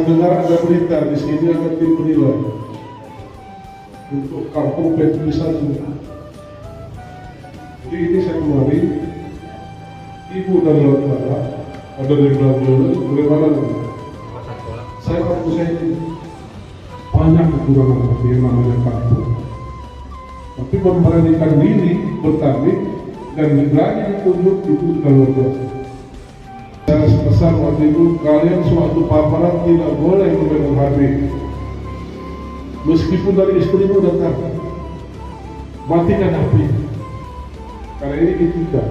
mendengar ada berita di sini akan tim penilai untuk kampung Petri 1. Jadi ini saya kemari, ibu dari Laut Barat, ada dari Belanda, bagaimana? Saya waktu saya ini banyak kekurangan tapi yang namanya kampung. Tapi memberanikan diri bertanding dan berani ditunjuk itu sudah luar biasa. Saya pesan waktu itu, kalian suatu paparan tidak boleh memegang HP. Meskipun dari istrimu datang, matikan HP. Karena ini etika.